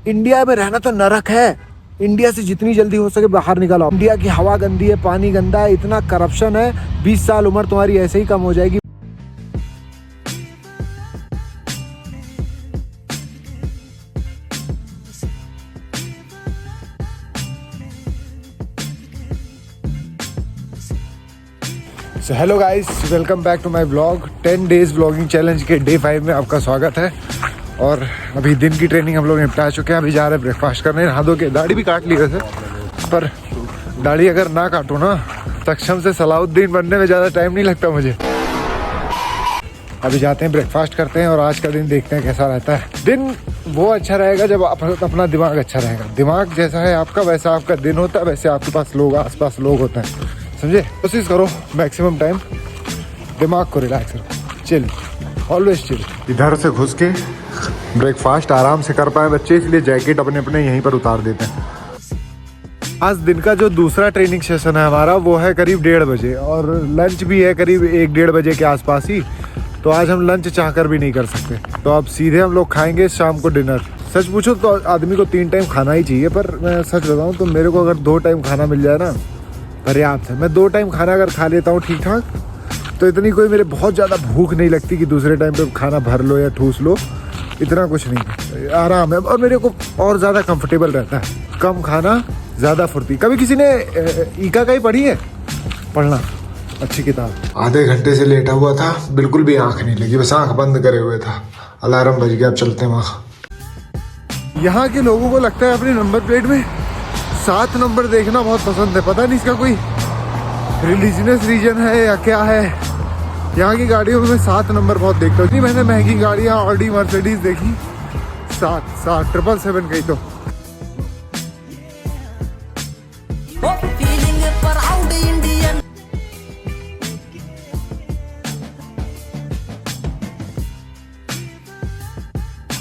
India में रहना तो नरक है। इंडिया से जितनी जल्दी हो सके बाहर निकलो। इंडिया की हवा गंदी है, पानी गंदा है, इतना करप्शन है, 20 साल उम्र तुम्हारी ऐसे ही कम हो जाएगी। So hello guys, welcome back to my vlog. 10 days vlogging challenge के डे 5 में आपका स्वागत है। और अभी दिन की ट्रेनिंग हम लोग निपटा चुके हैं। अभी जा रहे हैं ब्रेकफास्ट करने। नहा धो के दाढ़ी भी काट ली वैसे, पर दाढ़ी अगर ना काटो ना, सक्षम से सलाउद्दीन बनने में ज़्यादा टाइम नहीं लगता मुझे। अभी जाते हैं, ब्रेकफास्ट करते हैं और आज का दिन देखते हैं कैसा रहता है। दिन वो अच्छा रहेगा जब अपना दिमाग अच्छा रहेगा। दिमाग जैसा है आपका वैसा आपका दिन होता है, वैसे आपके पास लोग आसपास लोग होते हैं, समझे। कोशिश करो मैक्सिमम टाइम दिमाग को रिलैक्स रखो, चिल, ऑलवेज चिल। इधर से घुस के ब्रेकफास्ट आराम से कर पाए बच्चे, इसलिए जैकेट अपने अपने यहीं पर उतार देते हैं। आज दिन का जो दूसरा ट्रेनिंग सेशन है हमारा, वो है करीब 1:30 बजे और लंच भी है करीब 1-1:30 बजे के आसपास ही। तो आज हम लंच चाहकर भी नहीं कर सकते, तो अब सीधे हम लोग खाएंगे शाम को डिनर। सच पूछो तो आदमी को 3 टाइम खाना ही चाहिए, पर मैं सच बताऊँ तो मेरे को अगर 2 टाइम खाना मिल जाए ना पर्याप्त है। मैं 2 टाइम खाना अगर खा लेता हूँ ठीक ठाक, तो इतनी कोई मेरे बहुत ज़्यादा भूख नहीं लगती कि दूसरे टाइम पे खाना भर लो या ठूस लो, इतना कुछ नहीं, आराम है। और मेरे को और ज़्यादा कंफर्टेबल रहता है, कम खाना ज़्यादा फुर्ती। कभी किसी ने ईका का ही पढ़ी है? पढ़ना, अच्छी किताब। आधे घंटे से लेटा हुआ था, बिल्कुल भी आँख नहीं लगी, बस आँख बंद करे हुए था। अलार्म बज गया, अब चलते हैं वहाँ। यहाँ के लोगों को लगता है अपने नंबर प्लेट में 7 नंबर देखना बहुत पसंद है। पता नहीं इसका कोई रिलीजियस रीजन है या क्या है। यहाँ की गाड़ियों में 7 नंबर बहुत देखता हूँ। मैंने महंगी गाड़ियाँ ऑडी मर्सिडीज देखी, 7 777 कही तो।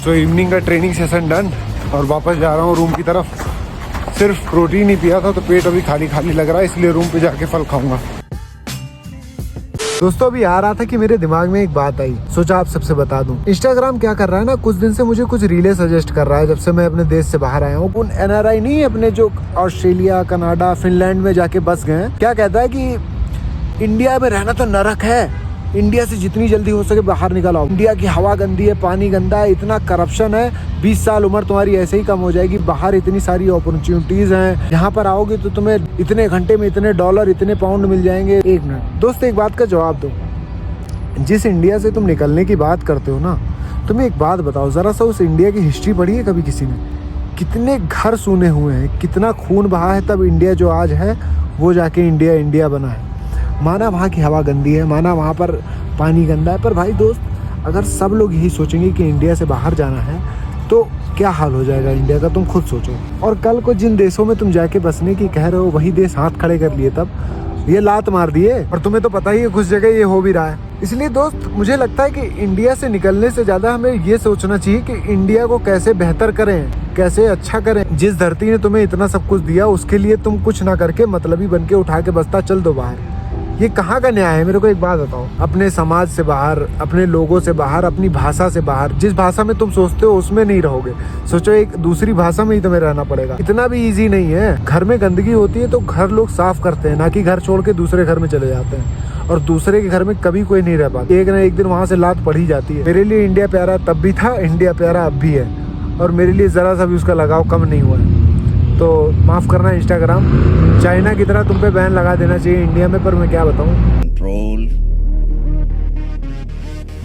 तो इवनिंग का ट्रेनिंग सेशन डन और वापस जा रहा हूँ रूम की तरफ। सिर्फ प्रोटीन ही पिया था तो पेट अभी खाली खाली लग रहा है, इसलिए रूम पे जाके फल खाऊंगा। दोस्तों अभी आ रहा था कि मेरे दिमाग में एक बात आई, सोचा आप सबसे बता दूं। इंस्टाग्राम क्या कर रहा है ना, कुछ दिन से मुझे कुछ रीलें सजेस्ट कर रहा है जब से मैं अपने देश से बाहर आया हूँ। उन NRI नहीं अपने जो ऑस्ट्रेलिया, कनाडा, फिनलैंड में जाके बस गए हैं, क्या कहता है कि इंडिया में रहना तो नरक है। इंडिया से जितनी जल्दी हो सके बाहर निकल आओ। इंडिया की हवा गंदी है, पानी गंदा है, इतना करप्शन है, 20 साल उम्र तुम्हारी ऐसे ही कम हो जाएगी। बाहर इतनी सारी अपॉर्चुनिटीज हैं, यहाँ पर आओगे तो तुम्हें इतने घंटे में इतने डॉलर, इतने पाउंड मिल जाएंगे। 1 मिनट दोस्त, एक बात का जवाब दो। जिस इंडिया से तुम निकलने की बात करते हो ना, तुम्हें एक बात बताओ, जरा सा उस इंडिया की हिस्ट्री पढ़ी है कभी किसी ने? कितने घर सूने हुए हैं, कितना खून बहा है, तब इंडिया जो आज है वो जाके इंडिया बना है। माना वहाँ की हवा गंदी है, माना वहाँ पर पानी गंदा है, पर भाई दोस्त अगर सब लोग यही सोचेंगे कि इंडिया से बाहर जाना है तो क्या हाल हो जाएगा इंडिया का, तुम खुद सोचो। और कल को जिन देशों में तुम जाके बसने की कह रहे हो, वही देश हाथ खड़े कर लिए, तब ये लात मार दिए। और तुम्हें तो पता ही है कुछ जगह ये हो भी रहा है। इसलिए दोस्त मुझे लगता है कि इंडिया से निकलने से ज़्यादा हमें ये सोचना चाहिए कि इंडिया को कैसे बेहतर करें, कैसे अच्छा करें। जिस धरती ने तुम्हें इतना सब कुछ दिया, उसके लिए तुम कुछ ना करके मतलबी बन के उठा के बस्ता चल दो बाहर। ये कहाँ का न्याय है? मेरे को एक बात बताओ। अपने समाज से बाहर, अपने लोगों से बाहर, अपनी भाषा से बाहर, जिस भाषा में तुम सोचते हो उसमें नहीं रहोगे, सोचो एक दूसरी भाषा में ही तुम्हें रहना पड़ेगा। इतना भी इजी नहीं है। घर में गंदगी होती है तो घर लोग साफ करते हैं, ना कि घर छोड़ के दूसरे घर में चले जाते हैं। और दूसरे के घर में कभी कोई नहीं रह पाता, एक ना एक दिन वहाँ से लात पड़ी जाती है। मेरे लिए इंडिया प्यारा तब भी था, इंडिया प्यारा अब भी है, और मेरे लिए जरा सा भी उसका लगाव कम नहीं हुआ है। तो माफ़ करना इंस्टाग्राम, चाइना की तरह तुम पे बैन लगा देना चाहिए इंडिया में, पर मैं क्या बताऊँ।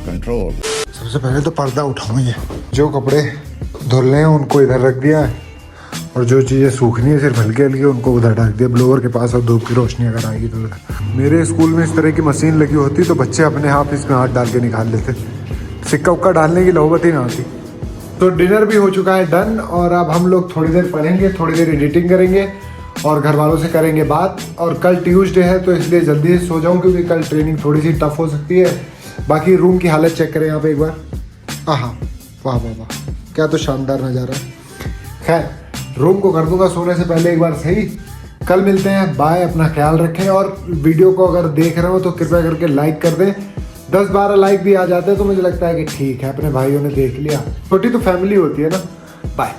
कंट्रोल। सबसे पहले तो पर्दा उठाऊँ। ये जो कपड़े धुलने हैं उनको इधर रख दिया है, और जो चीज़ें सूखनी है सिर्फ हल्की हल्की उनको उधर ढक दिया ब्लोअर के पास, और धूप की रोशनी अगर आएगी तो उधर। मेरे स्कूल में इस तरह की मशीन लगी होती तो बच्चे अपने आप इसमें हाथ डाल के निकाल लेते, सिक्का उक्का डालने की नौबत ही ना आती। तो डिनर भी हो चुका है डन, और अब हम लोग थोड़ी देर पढ़ेंगे, थोड़ी देर एडिटिंग करेंगे और घर वालों से करेंगे बात। और कल ट्यूसडे है तो इसलिए जल्दी से सो जाऊं, क्योंकि कल ट्रेनिंग थोड़ी सी टफ हो सकती है। बाकी रूम की हालत चेक करें यहाँ पे एक बार। आहा, वाह वाह वाह, क्या तो शानदार नज़ारा है। खैर रूम को कर दूंगा सोने से पहले एक बार सही। कल मिलते हैं, बाय, अपना ख्याल रखें। और वीडियो को अगर देख रहे हो तो कृपया करके लाइक कर दें। 10-12 लाइक भी आ जाते हैं तो मुझे लगता है कि ठीक है, अपने भाइयों ने देख लिया। छोटी तो फैमिली होती है ना। बाय।